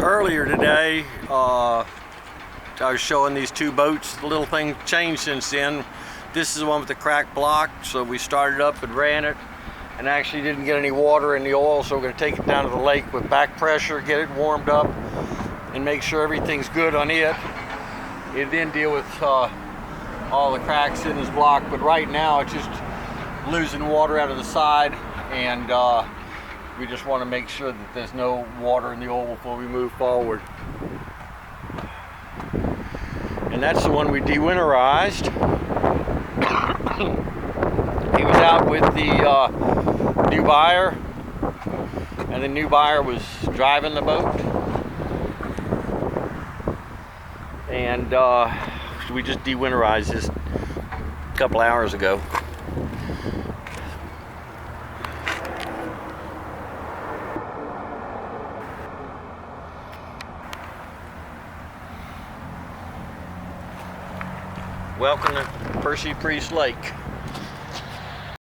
earlier today, I was showing these two boats. The little thing changed since then. This is the one with the cracked block, so we started up and ran it and actually didn't get any water in the oil, so we're going to take it down to the lake with back pressure, get it warmed up, and make sure everything's good on it, and then deal with all the cracks in this block. But right now it's just losing water out of the side, and we just want to make sure that there's no water in the oil before we move forward. And that's the one we de-winterized. He was out with the new buyer, and the new buyer was driving the boat, and we just de-winterized this a couple hours ago. Welcome to Percy Priest Lake.